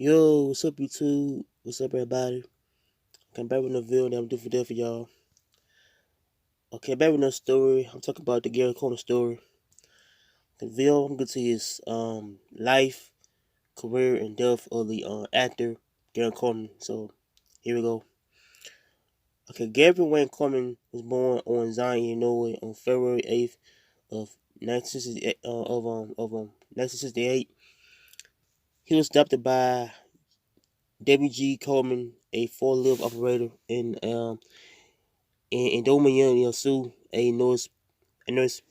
Yo, what's up, YouTube? What's up, everybody? Come back with another video that I'm doing for y'all. Okay, back with another story. I'm talking about the Gary Coleman story. The video I'm going to his life, career, and death of the actor Gary Coleman. So here we go. Okay, Gary Wayne Coleman was born on Zion, Illinois, on February 8th of 1968. He was adopted by W.G. Coleman, a forklift operator in Dominyon, Sioux, a nurse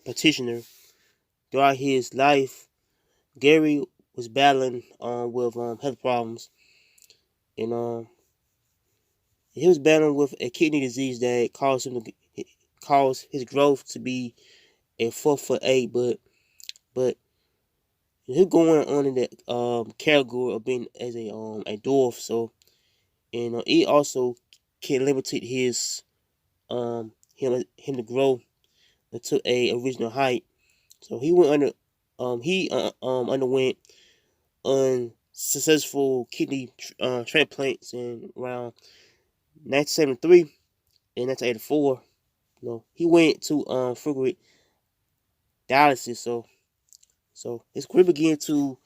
practitioner. Throughout his life, Gary was battling with health problems, and he was battling with a kidney disease that caused his growth to be a 4'8", but he going on in that category of being as a dwarf. So, and he also can limited his him to grow to a original height. So he underwent unsuccessful kidney transplants in around 1973 and 1984. He went to frequent dialysis. So his career began to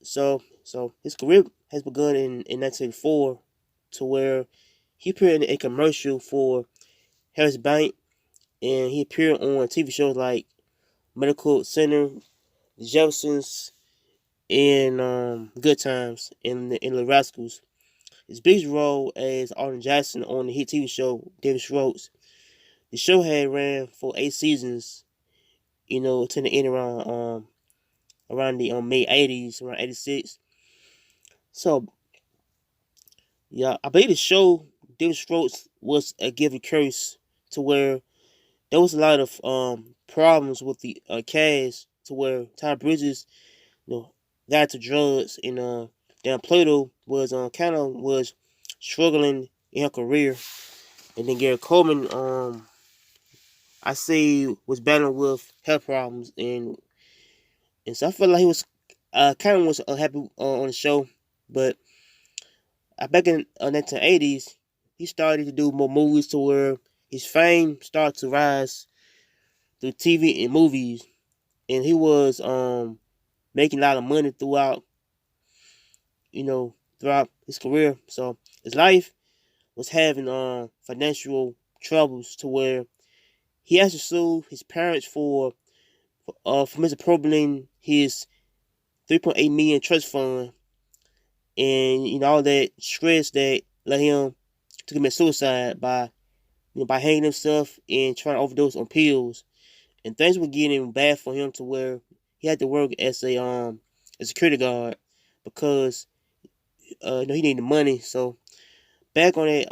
so his career has begun in 1984, to where he appeared in a commercial for Harris Bank, and he appeared on TV shows like Medical Center, The Jeffersons, and Good Times, in The Rascals. His biggest role as Arnold Jackson on the hit TV show David Schwartz. The show had ran for 8 seasons, to the end around the mid 80s, around 86. So yeah, I believe the show David Schwartz was a given curse, to where there was a lot of problems with the cast, to where Ty Bridges, you know, got to drugs, and Dan Plato was struggling in her career, and then Gary Coleman, I say, was battling with health problems, and so I felt like he was kind of was unhappy on the show. But back in 1980s, he started to do more movies, to where his fame started to rise through TV and movies, and he was making a lot of money throughout his career. So his life was having financial troubles, to where he has to sue his parents for misappropriating his 3.8 million trust fund, and all that stress that led him to commit suicide by hanging himself and trying to overdose on pills. And things were getting bad for him, to where he had to work as a security guard, because he needed money. So back on that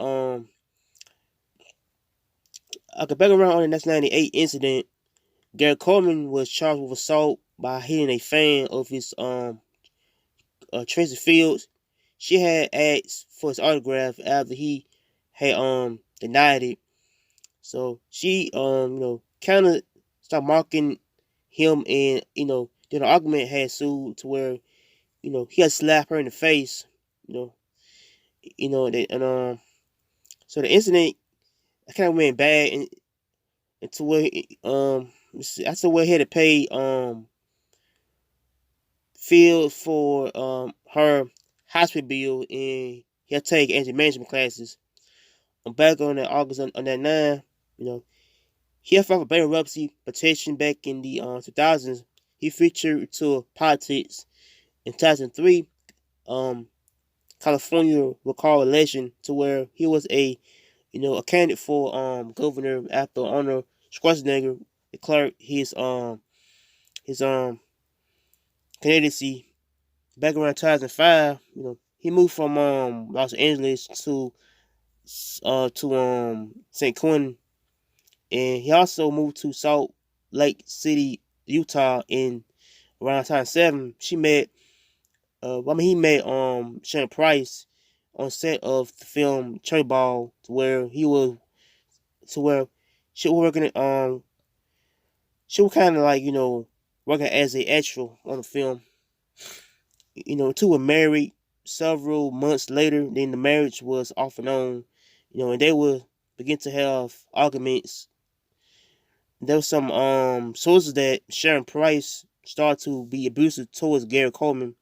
back around on the 1998 incident, Gary Coleman was charged with assault by hitting a fan of his Tracy Fields. She had asked for his autograph after he had denied it. So she kind of started mocking him, and then the argument had sued, to where he had slapped her in the face. You know, and so the incident kind of went bad, and to where that's the way he had to pay Field for her hospital bill, and he had to take energy management classes. Back on that August on that 9, he had filed for bankruptcy petition back in the 2000s. He featured to politics in 2003. California recall election, to where he was a candidate for governor after Arnold Schwarzenegger declared his candidacy back around 2005. He moved from Los Angeles to St. Quentin, and he also moved to Salt Lake City, Utah, in around time 7. He met Shannon Price on set of the film Cherry Ball, to where she was working she was kind of like working as a extra on the film, two were married several months later. Then the marriage was off and on, and they would begin to have arguments. There was some sources that Sharon Price started to be abusive towards Gary Coleman,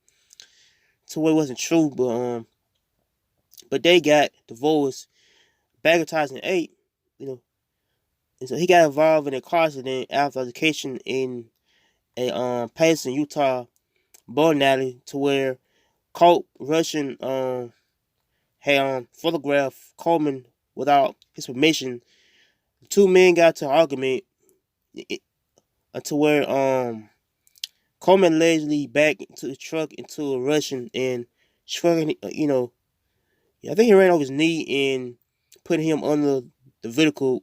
to where it wasn't true, but they got divorced back in 2008. You know, and so he got involved in a car accident after education in a Payson, Utah bowling alley, to where caught Russian had photographed Coleman without his permission. The two men got to an argument to where Coleman allegedly backed into the truck into a Russian and struck, I think he ran over his knee and put him under the vehicle.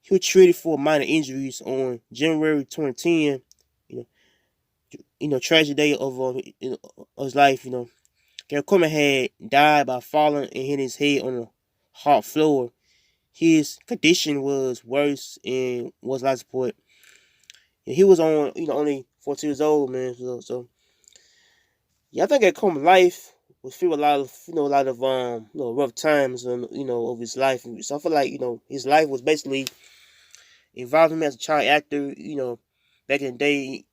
He was treated for minor injuries on January 2010. You know, tragic day of his life. Gary Coleman had died by falling and hitting his head on the hard floor. His condition was worse and was life support. He was on, only 14 years old, man. So yeah, I think Gary Coleman's life was filled with a lot of rough times, of his life. So I feel like, his life was basically involved him as a child actor, back in the day,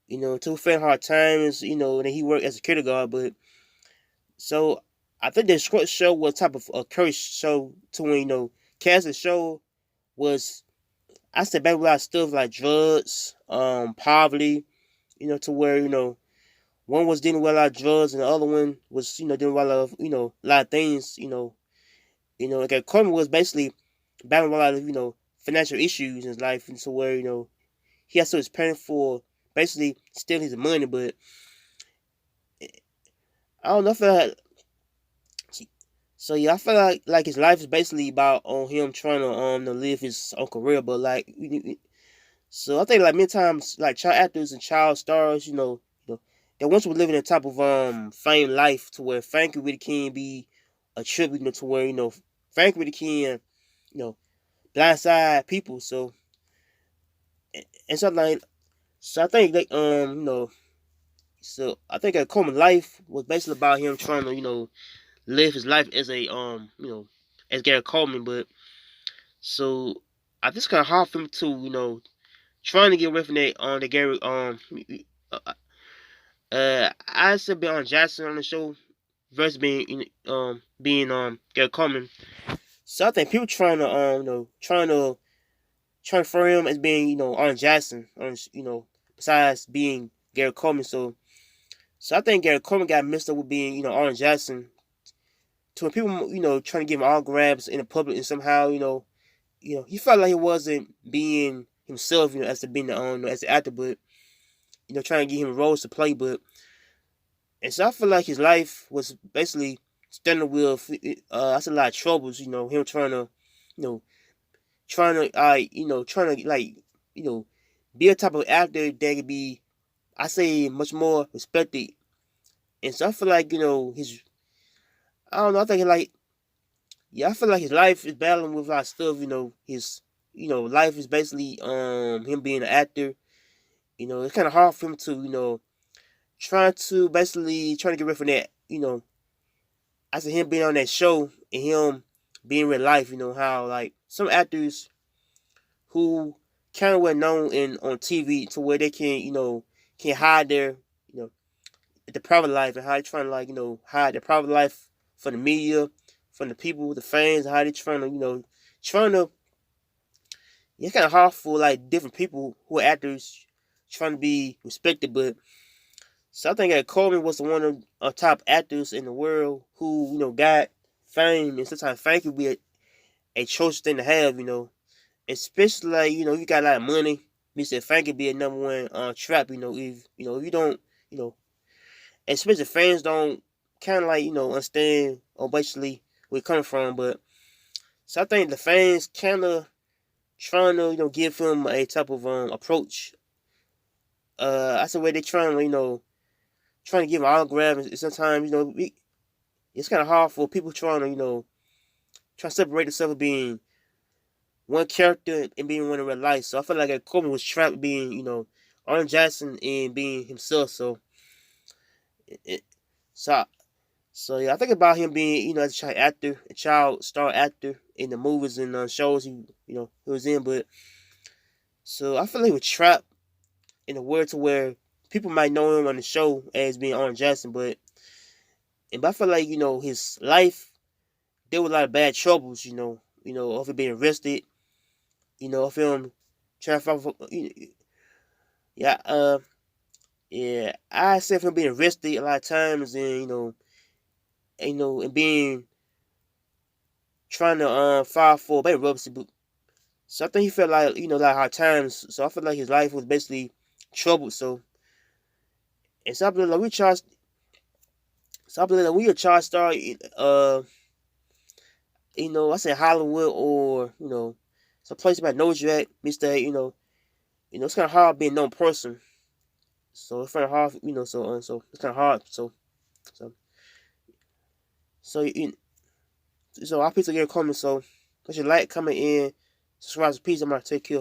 until he faced hard times, and then he worked as a security guard. But so I think the short show was type of a curse show to when, cast the show was, I said, back with a lot of stuff like drugs, poverty, to where, one was dealing with a lot of drugs and the other one was, dealing with a lot of, a lot of things, like Coleman was basically battling a lot of, financial issues in his life, and so where, he has to his parents for basically stealing his money. But I don't know if so yeah, I feel like his life is basically about on him trying to live his own career. But like, so I think like many times like child actors and child stars, they once were living a type of fame life to where fame really can be a trip, to where fame really can blindside people. So and something like, so I think that so I think a Coleman life was basically about him trying to live his life as a as Gary Coleman. But so I just kind of hard for him to trying to get away from that the Gary uh, I said be on Jackson on the show versus being Gary Coleman. So I think people trying to trying to frame him as being on Jackson besides being Gary Coleman. So I think Gary Coleman got mixed up with being Orange Jackson. To when people trying to give him all grabs in the public, and somehow he felt like he wasn't being himself as to being as the actor, but trying to give him roles to play. But and so I feel like his life was basically standing with that's a lot of troubles. Him trying to trying to like be a type of actor that could be, I say, much more respected. And so I feel like his, I don't know, I think like, yeah, I feel like his life is battling with a lot of stuff. His life is basically him being an actor. It's kind of hard for him to try to basically trying to get rid from that. I said him being on that show and him being real life. How like some actors who kind of were known in on TV to where they can hide their the private life, and how they trying to like hide their private life from the media, from the people, the fans, how they trying to trying to, it's kind of hard for like different people who are actors trying to be respected. But so I think that Coleman was one of the top actors in the world who got fame, and sometimes fame could be a choice thing to have. Especially like you got a lot of money. You said fame could be a number one trap. If if you don't especially fans don't kind of like understand or basically where it coming from. But so I think the fans kind of trying to give him a type of approach. That's the way they trying to trying to give him autograph, and sometimes it's kind of hard for people trying to try to separate themselves being one character and being one in real life. So I feel like Coleman was trapped being Arnold Jackson and being himself. So it, so so yeah, I think about him being, as a child actor, a child star actor in the movies and shows he was in. But so I feel like he was trapped in a world to where people might know him on the show as being Orange Jackson, but I feel like his life, there were a lot of bad troubles, of him being arrested, of him trying to fight for, yeah, yeah, I said him being arrested a lot of times, and and being trying to file for bankruptcy. So I think he felt like like hard times. So I feel like his life was basically troubled. And so I believe like we a child star, I said Hollywood or some place about knows you at, Mister. It's kind of hard being a known person. So it's kind of hard, so it's kind of hard. So so you, so I picked again comment. So put your like, comment in, subscribe, peace. I'm gonna take care.